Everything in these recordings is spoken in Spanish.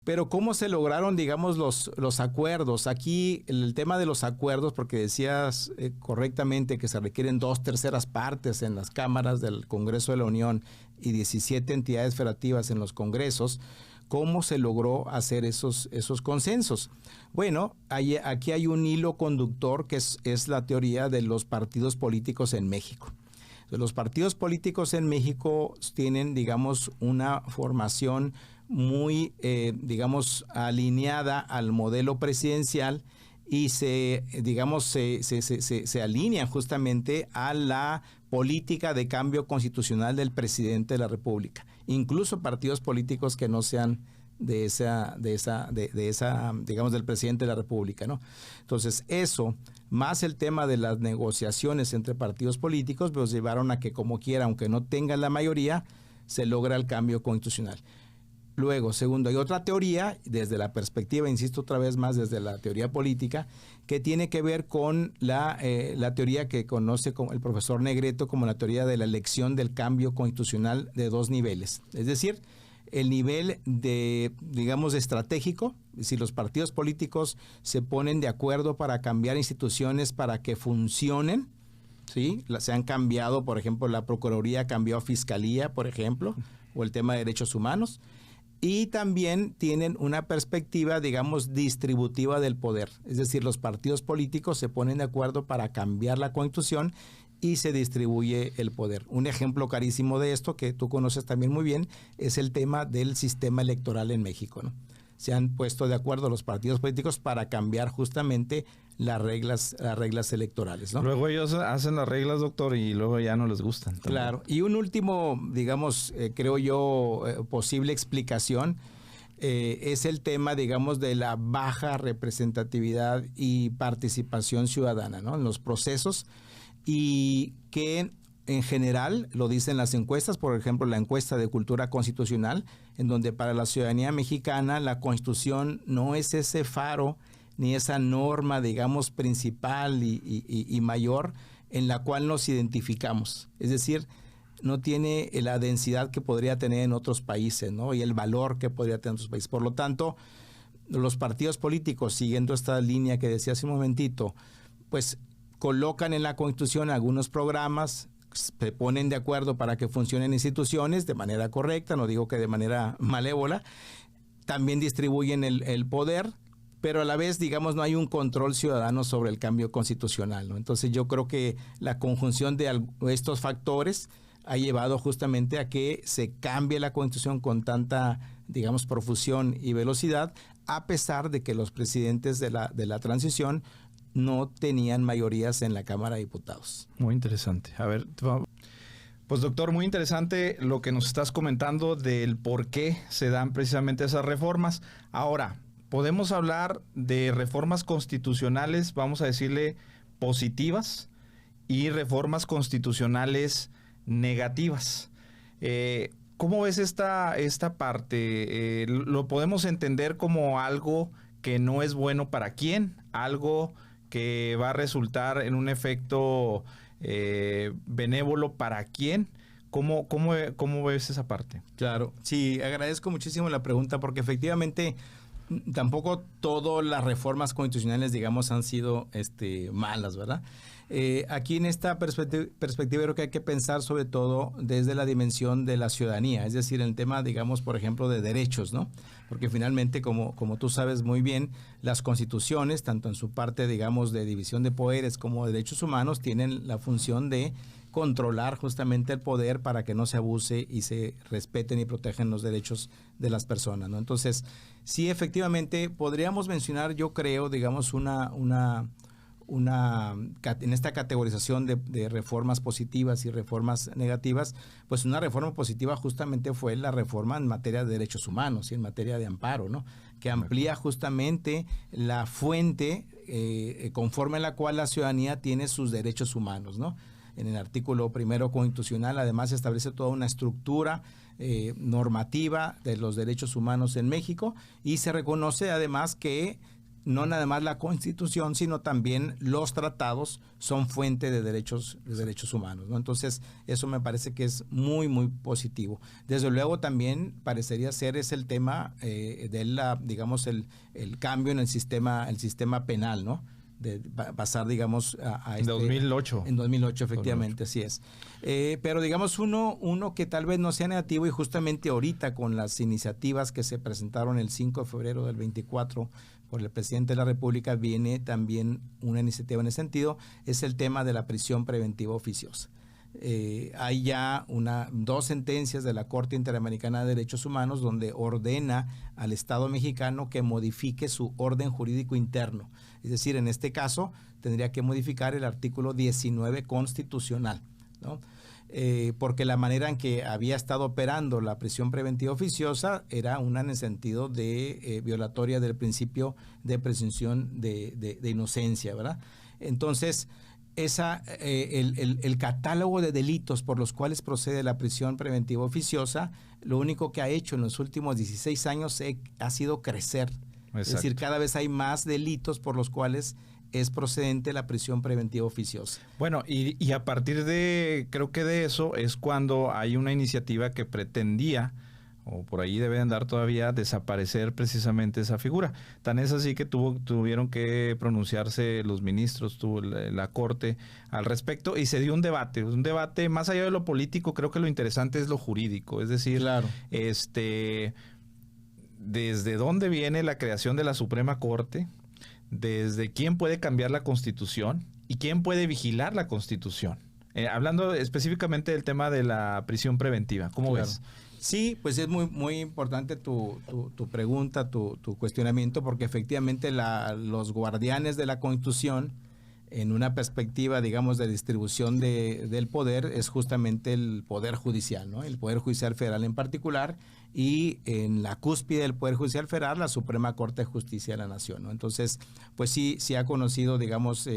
Pero ¿cómo se lograron, digamos, los acuerdos? Aquí el tema de los acuerdos, porque decías correctamente que se requieren 2/3 partes en las cámaras del Congreso de la Unión y 17 entidades federativas en los congresos. ¿Cómo se logró hacer esos consensos? Bueno, aquí hay un hilo conductor que es la teoría de los partidos políticos en México. Los partidos políticos en México tienen, digamos, una formación muy, digamos, alineada al modelo presidencial y se alinean justamente a la política de cambio constitucional del presidente de la República. Incluso partidos políticos que no sean de esa, digamos, del presidente de la República, ¿no? Entonces, eso, más el tema de las negociaciones entre partidos políticos, pues llevaron a que, como quiera, aunque no tengan la mayoría, se logra el cambio constitucional. Luego, segundo, hay otra teoría, desde la perspectiva, insisto otra vez más, desde la teoría política, que tiene que ver con la teoría que conoce como el profesor Negreto como la teoría de la elección del cambio constitucional de 2 niveles. Es decir, el nivel de, digamos, estratégico, si los partidos políticos se ponen de acuerdo para cambiar instituciones para que funcionen, ¿sí? Se han cambiado, por ejemplo, la Procuraduría cambió a Fiscalía, por ejemplo, o el tema de derechos humanos, y también tienen una perspectiva, digamos, distributiva del poder. Es decir, los partidos políticos se ponen de acuerdo para cambiar la Constitución y se distribuye el poder. Un ejemplo carísimo de esto, que tú conoces también muy bien, es el tema del sistema electoral en México, ¿no? Se han puesto de acuerdo los partidos políticos para cambiar justamente las reglas electorales, ¿no? Luego ellos hacen las reglas, doctor, y luego ya no les gustan. También. Claro. Y un último, digamos, creo yo, posible explicación es el tema, digamos, de la baja representatividad y participación ciudadana, ¿no? En los procesos, y que en general, lo dicen las encuestas, por ejemplo, la encuesta de cultura constitucional, en donde para la ciudadanía mexicana la Constitución no es ese faro ni esa norma, digamos, principal y mayor en la cual nos identificamos. Es decir, no tiene la densidad que podría tener en otros países, ¿no? Y el valor que podría tener en otros países. Por lo tanto, los partidos políticos, siguiendo esta línea que decía hace un momentito, pues colocan en la Constitución algunos programas, se ponen de acuerdo para que funcionen instituciones de manera correcta, no digo que de manera malévola, también distribuyen el poder, pero a la vez, digamos, no hay un control ciudadano sobre el cambio constitucional, ¿no? Entonces yo creo que la conjunción de estos factores ha llevado justamente a que se cambie la Constitución con tanta, digamos, profusión y velocidad, a pesar de que los presidentes de la transición no tenían mayorías en la Cámara de Diputados. Muy interesante. A ver, pues doctor, muy interesante lo que nos estás comentando del por qué se dan precisamente esas reformas. Ahora, podemos hablar de reformas constitucionales, vamos a decirle positivas, y reformas constitucionales negativas. ¿Cómo ves esta parte? ¿Lo podemos entender como algo que no es bueno para quién? ¿Algo que va a resultar en un efecto benévolo para quién? ¿Cómo ves esa parte? Claro, sí, agradezco muchísimo la pregunta porque efectivamente tampoco todas las reformas constitucionales, digamos, han sido malas, ¿verdad? Aquí en esta perspectiva creo que hay que pensar sobre todo desde la dimensión de la ciudadanía, es decir, el tema, digamos, por ejemplo, de derechos, ¿no? Porque finalmente, como tú sabes muy bien, las constituciones, tanto en su parte, digamos, de división de poderes como de derechos humanos, tienen la función de controlar justamente el poder para que no se abuse y se respeten y protejan los derechos de las personas, ¿no? Entonces, sí, efectivamente, podríamos mencionar, yo creo, digamos, en esta categorización de reformas positivas y reformas negativas, pues una reforma positiva justamente fue la reforma en materia de derechos humanos y en materia de amparo, ¿no? Que amplía justamente la fuente conforme a la cual la ciudadanía tiene sus derechos humanos, ¿no? En el artículo primero constitucional, además, se establece toda una estructura normativa de los derechos humanos en México y se reconoce además que no nada más la Constitución, sino también los tratados son fuente de derechos humanos, ¿no? Entonces, eso me parece que es muy, muy positivo. Desde luego también parecería ser es el tema digamos, el cambio en el sistema penal, ¿no? De pasar, digamos, a En 2008. En 2008, efectivamente, 2008. Así es. Pero digamos, uno que tal vez no sea negativo, y justamente ahorita con las iniciativas que se presentaron el 5 de febrero del 24 por el presidente de la República, viene también una iniciativa en ese sentido, es el tema de la prisión preventiva oficiosa. Hay ya dos sentencias de la Corte Interamericana de Derechos Humanos donde ordena al Estado mexicano que modifique su orden jurídico interno. Es decir, en este caso tendría que modificar el artículo 19 constitucional, ¿no? Porque la manera en que había estado operando la prisión preventiva oficiosa era una en el sentido de violatoria del principio de presunción de inocencia, ¿verdad? Entonces, el catálogo de delitos por los cuales procede la prisión preventiva oficiosa, lo único que ha hecho en los últimos 16 años ha sido crecer. Exacto. Es decir, cada vez hay más delitos por los cuales es procedente la prisión preventiva oficiosa. Bueno, y a partir creo que de eso es cuando hay una iniciativa que pretendía, o por ahí debe andar todavía, desaparecer precisamente esa figura. Tan es así que tuvieron que pronunciarse los ministros, la Corte al respecto, y se dio un debate más allá de lo político. Creo que lo interesante es lo jurídico, es decir, claro. Desde dónde viene la creación de la Suprema Corte, desde quién puede cambiar la Constitución y quién puede vigilar la Constitución. Hablando específicamente del tema de la prisión preventiva, ¿cómo ves? Sí, pues es muy, muy importante tu pregunta, tu cuestionamiento, porque efectivamente los guardianes de la Constitución, en una perspectiva, digamos, de distribución del poder, es justamente el Poder Judicial, ¿no? El Poder Judicial Federal en particular, y en la cúspide del Poder Judicial Federal, la Suprema Corte de Justicia de la Nación, ¿no? Entonces, pues sí ha conocido, digamos,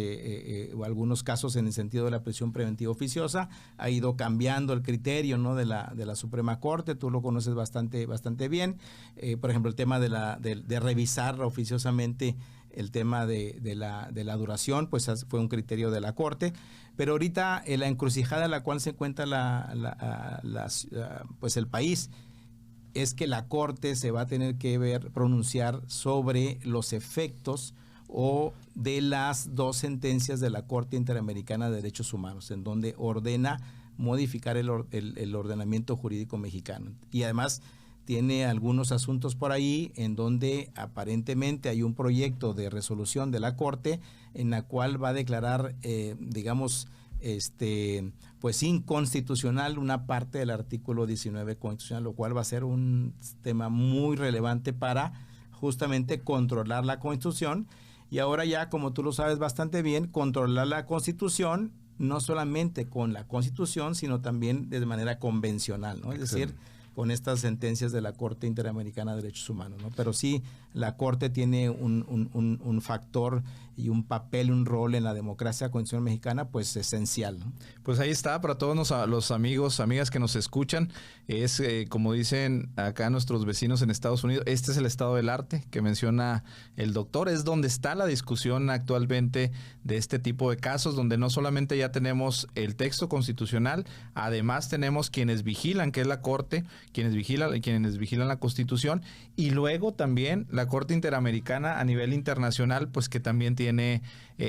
algunos casos en el sentido de la prisión preventiva oficiosa, ha ido cambiando el criterio, ¿no? de la Suprema Corte, tú lo conoces bastante bien. Por ejemplo, el tema de revisar oficiosamente el tema de la duración, pues fue un criterio de la Corte. Pero ahorita en la encrucijada en la cual se encuentra pues el país, es que la Corte se va a tener que pronunciar sobre los efectos o de las dos sentencias de la Corte Interamericana de Derechos Humanos, en donde ordena modificar el ordenamiento jurídico mexicano. Y además tiene algunos asuntos por ahí en donde aparentemente hay un proyecto de resolución de la Corte en la cual va a declarar, digamos, pues inconstitucional una parte del artículo 19 constitucional, lo cual va a ser un tema muy relevante para justamente controlar la Constitución. Y ahora ya, como tú lo sabes bastante bien, controlar la Constitución no solamente con la Constitución, sino también de manera convencional, ¿no? Es decir, con estas sentencias de la Corte Interamericana de Derechos Humanos, ¿no? Pero sí, la Corte tiene un factor y un papel, un rol en la democracia constitucional mexicana, pues esencial, ¿no? Pues ahí está, para todos los amigos, amigas que nos escuchan, es como dicen acá nuestros vecinos en Estados Unidos, este es el estado del arte que menciona el doctor, es donde está la discusión actualmente de este tipo de casos, donde no solamente ya tenemos el texto constitucional, además tenemos quienes vigilan, que es la Corte, quienes vigilan la Constitución, y luego también la Corte Interamericana a nivel internacional, pues que también tiene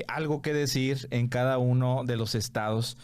algo que decir en cada uno de los estados